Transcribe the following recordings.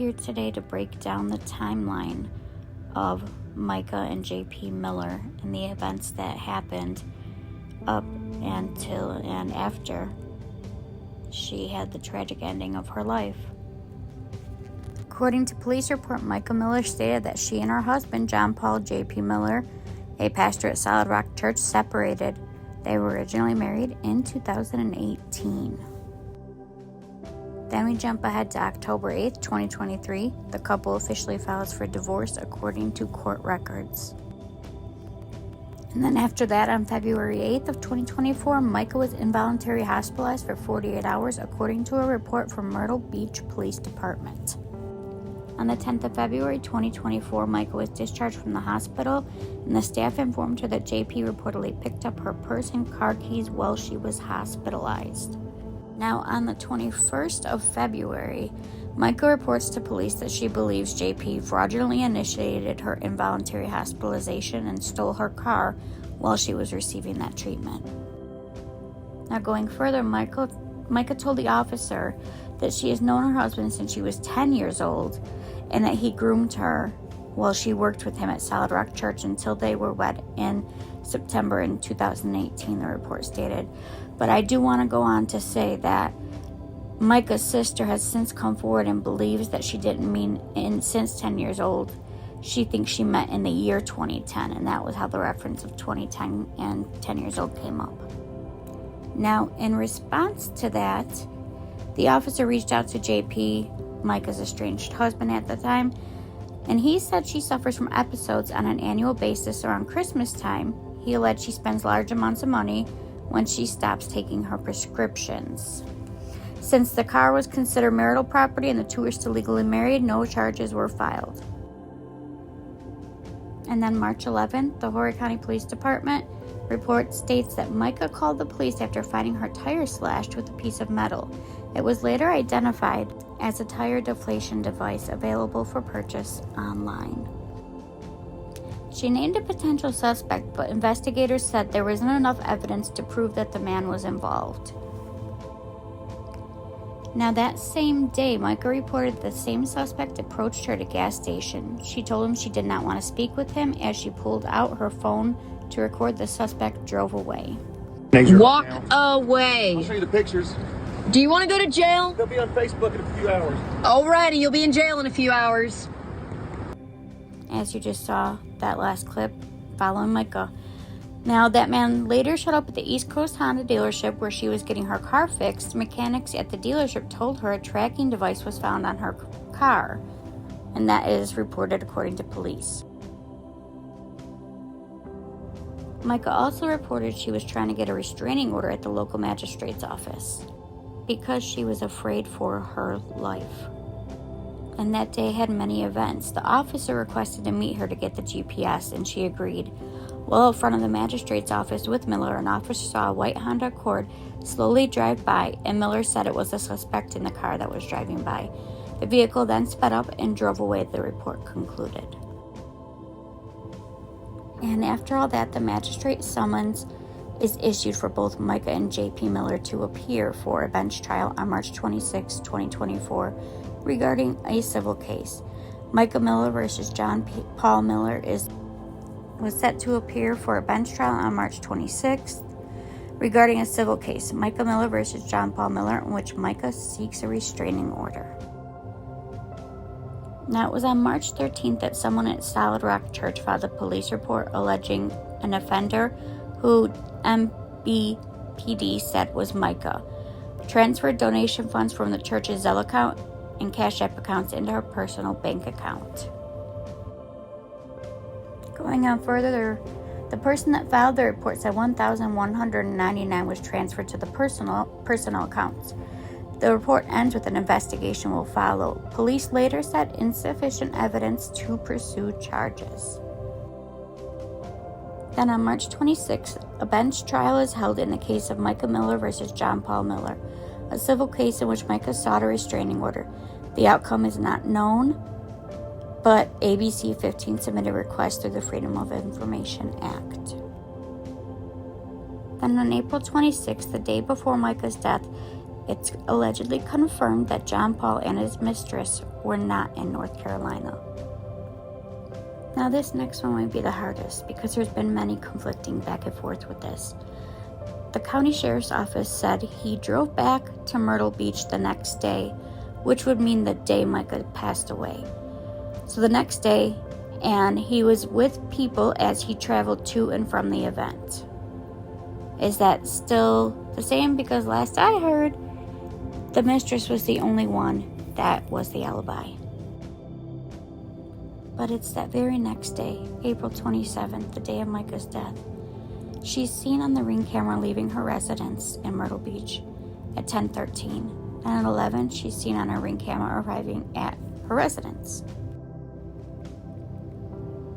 here today to break down the timeline of MIca and JP Miller and the events that happened up until and after she had the tragic ending of her life. According to police report, MIca Miller stated that she and her husband, John Paul JP Miller, a pastor at Solid Rock Church, separated. They were originally married in 2018. Then we jump ahead to October 8th, 2023. The couple officially files for divorce according to court records. And then after that, on February 8th of 2024, MIca was involuntarily hospitalized for 48 hours according to a report from Myrtle Beach Police Department. On the 10th of February 2024, MIca was discharged from the hospital, and the staff informed her that JP reportedly picked up her purse and car keys while she was hospitalized. Now, on the 21st of February, MIca reports to police that she believes JP fraudulently initiated her involuntary hospitalization and stole her car while she was receiving that treatment. Now, going further, MIca told the officer that she has known her husband since she was 10 years old and that he groomed her while she worked with him at Solid Rock Church until they were wed in September in 2018, the report stated. But I do want to go on to say that MIca's sister has since come forward and believes that she didn't mean since 10 years old. She thinks she meant in the year 2010, and that was how the reference of 2010 and 10 years old came up. Now, in response to that, the officer reached out to JP, MIca's estranged husband at the time, and he said she suffers from episodes on an annual basis around Christmas time. He alleged she spends large amounts of money when she stops taking her prescriptions. Since the car was considered marital property and the two were still legally married, no charges were filed. And then March 11th, the Horry County Police Department report states that MIca called the police after finding her tire slashed with a piece of metal. It was later identified as a tire deflation device available for purchase online. She named a potential suspect, but investigators said there wasn't enough evidence to prove that the man was involved. Now, that same day, MIca reported the same suspect approached her at a gas station. She told him she did not want to speak with him. As she pulled out her phone to record, the suspect drove away. Walk away. I'll show you the pictures. Do you want to go to jail? They'll be on Facebook in a few hours. Alrighty, you'll be in jail in a few hours. As you just saw that last clip, following MIca. Now, that man later showed up at the East Coast Honda dealership where she was getting her car fixed. Mechanics at the dealership told her a tracking device was found on her car, and that is reported according to police. MIca also reported she was trying to get a restraining order at the local magistrate's office because she was afraid for her life. And that day had many events. The officer requested to meet her to get the GPS, and she agreed. While out front of the magistrate's office with Miller, an officer saw a white Honda Accord slowly drive by, and Miller said it was a suspect in the car that was driving by. The vehicle then sped up and drove away, the report concluded. And after all that, the magistrate's summons is issued for both MIca and JP Miller to appear for a bench trial on March 26, 2024, regarding a civil case. MIca Miller versus John Paul Miller was set to appear for a bench trial on March 26th regarding a civil case, MIca Miller versus John Paul Miller, in which MIca seeks a restraining order. Now, it was on March 13th that someone at Solid Rock Church filed a police report alleging an offender who MBPD said was MIca transferred donation funds from the church's Zelle account and Cash App accounts into her personal bank account. Going on further, the person that filed the report said $1,199 was transferred to the personal accounts. The report ends with an investigation will follow. Police later said insufficient evidence to pursue charges. Then on March 26th, a bench trial is held in the case of MIca Miller versus John Paul Miller, a civil case in which MIca sought a restraining order. The outcome is not known, but ABC 15 submitted a request through the Freedom of Information Act. Then on April 26th, the day before MIca's death, it's allegedly confirmed that John Paul and his mistress were not in North Carolina. Now this next one might be the hardest because there's been many conflicting back and forth with this. The county sheriff's office said he drove back to Myrtle Beach the next day, which would mean the day MIca passed away. So the next day, and he was with people as he traveled to and from the event. Is that still the same? Because last I heard, the mistress was the only one that was the alibi. But it's that very next day, April 27th, the day of MIca's death. She's seen on the Ring camera leaving her residence in Myrtle Beach at 10:13. And at 11, she's seen on her Ring camera arriving at her residence.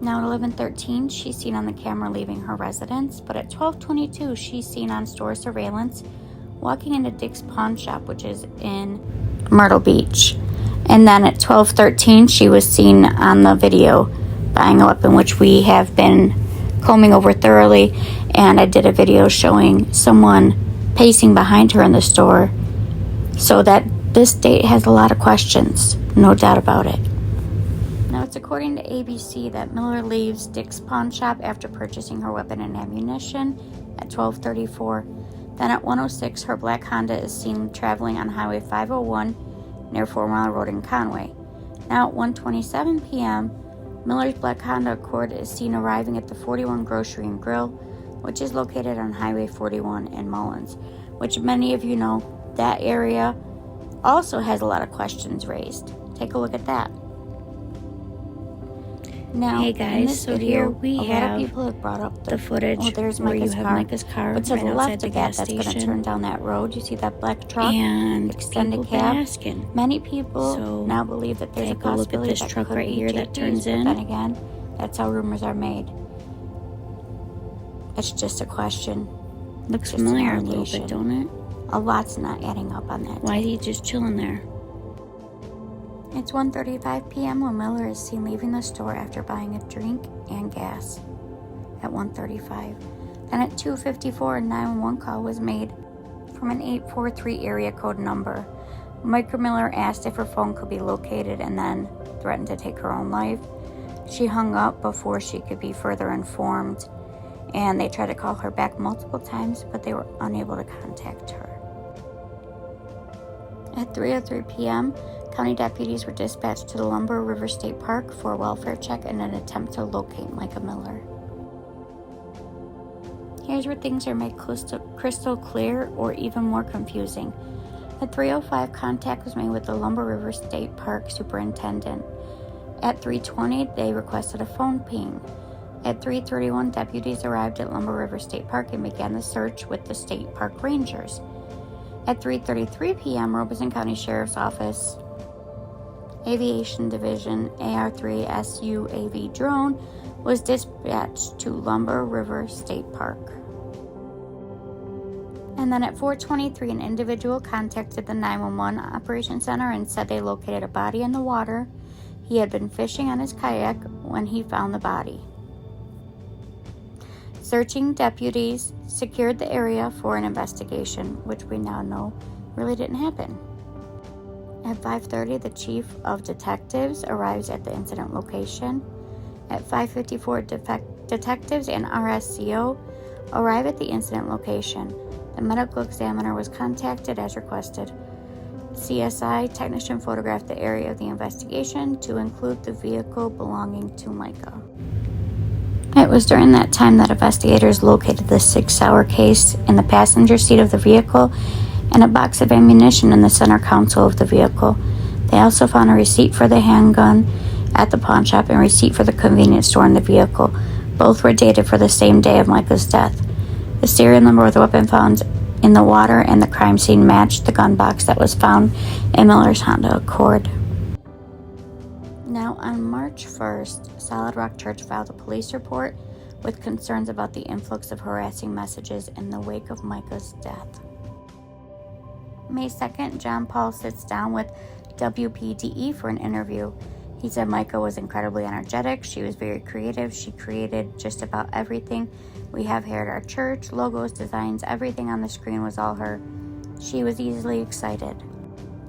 Now at 11:13, she's seen on the camera leaving her residence, but at 12:22, she's seen on store surveillance walking into Dick's Pawn Shop, which is in Myrtle Beach. And then at 12:13, she was seen on the video buying a weapon, which we have been combing over thoroughly. And I did a video showing someone pacing behind her in the store. So that this date has a lot of questions, no doubt about it. Now, it's according to ABC that Miller leaves Dick's Pawn Shop after purchasing her weapon and ammunition at 12:34. Then at 1:06, her black Honda is seen traveling on Highway 501 near 4 Mile Road in Conway. Now at 1:27 p.m., Miller's black Honda Accord is seen arriving at the 41 Grocery and Grill, which is located on Highway 41 in Mullins, which many of you know that area also has a lot of questions raised. Take a look at that. Now, hey guys, in this so video, here we a have lot of people have brought up the footage there's where you MIca's have car, MIca's car but to right the outside left the of gas that's going to station. turn down that road. You see that black truck? And extended people cab. been asking. Many people So, now believe that there's a take a look at possibility this that truck could right be here that JP's, turns but in. then again, that's how rumors are made. It's just a question. Looks Just an familiar a little allegation. bit, don't it? A lot's not adding up on that. Why is he just chilling there? It's 1:35 p.m. when Miller is seen leaving the store after buying a drink and gas at 1:35. Then at 2:54, a 911 call was made from an 843 area code number. MIca Miller asked if her phone could be located and then threatened to take her own life. She hung up before she could be further informed, and they tried to call her back multiple times, but they were unable to contact her. At 3:03 p.m., county deputies were dispatched to the Lumber River State Park for a welfare check in an attempt to locate MIca Miller. Here's where things are made crystal clear or even more confusing. At 3:05, contact was made with the Lumber River State Park superintendent. At 3:20, they requested a phone ping. At 3:31, deputies arrived at Lumber River State Park and began the search with the state park rangers. At 3:33 p.m., Robeson County Sheriff's Office Aviation Division AR-3 SUAV drone was dispatched to Lumber River State Park. And then at 4:23, an individual contacted the 911 Operations Center and said they located a body in the water. He had been fishing on his kayak when he found the body. Searching deputies secured the area for an investigation, which we now know really didn't happen. At 5:30, the chief of detectives arrives at the incident location. At 5:54, detectives and RSCO arrive at the incident location. The medical examiner was contacted as requested. CSI technician photographed the area of the investigation to include the vehicle belonging to MIca. It was during that time that investigators located the 6-hour case in the passenger seat of the vehicle and a box of ammunition in the center console of the vehicle. They also found a receipt for the handgun at the pawn shop and a receipt for the convenience store in the vehicle. Both were dated for the same day of MIca's death. The serial number of the weapon found in the water and the crime scene matched the gun box that was found in Miller's Honda Accord. Now, on March 1st, Solid Rock Church filed a police report with concerns about the influx of harassing messages in the wake of MIca's death. May 2nd, John Paul sits down with WPDE for an interview. He said MIca was incredibly energetic. She was very creative. She created just about everything we have here at our church. Logos, designs, everything on the screen was all her. She was easily excited.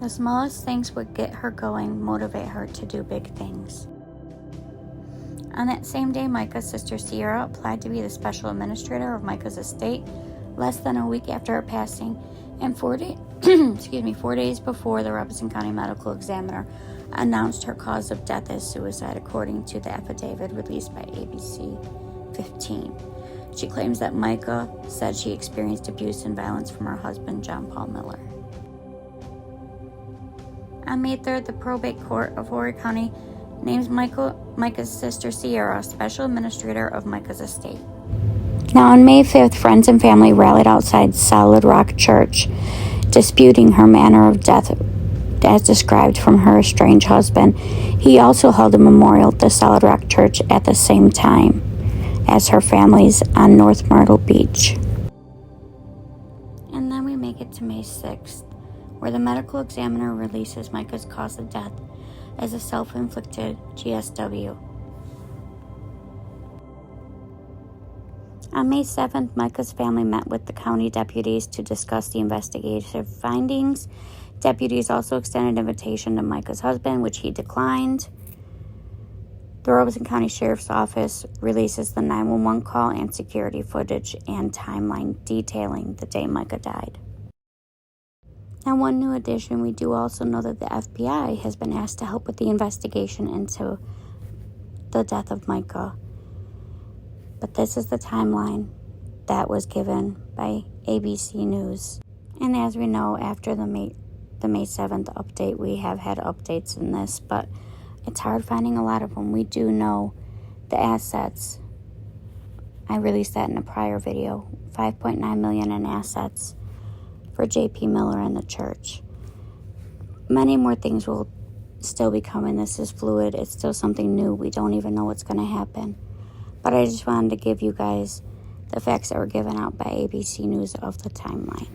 The smallest things would get her going, motivate her to do big things. On that same day, Mica's sister Sierra applied to be the special administrator of Mica's estate less than a week after her passing, and 4 days before the Robeson County Medical Examiner announced her cause of death as suicide, according to the affidavit released by ABC 15. She claims that MIca said she experienced abuse and violence from her husband, John Paul Miller. On May 3rd, the probate court of Horry County names Mica's sister Sierra special administrator of Mica's estate. Now on May 5th, friends and family rallied outside Solid Rock Church, disputing her manner of death as described from her estranged husband. He also held a memorial at the Solid Rock Church at the same time as her family's on North Myrtle Beach. And then we make it to May 6th, where the medical examiner releases Mica's cause of death as a self-inflicted GSW. On May 7th, Mica's family met with the county deputies to discuss the investigative findings. Deputies also extended an invitation to Mica's husband, which he declined. The Robeson County Sheriff's Office releases the 911 call and security footage and timeline detailing the day Mica died. And one new addition, we do also know that the FBI has been asked to help with the investigation into the death of Mica. But this is the timeline that was given by ABC News. And as we know, after the May 7th update, we have had updates in this, but it's hard finding a lot of them. We do know the assets. I released that in a prior video. $5.9 million in assets for J.P. Miller and the church. Many more things will still be coming. This is fluid. It's still something new. We don't even know what's going to happen. But I just wanted to give you guys the facts that were given out by ABC News of the timeline.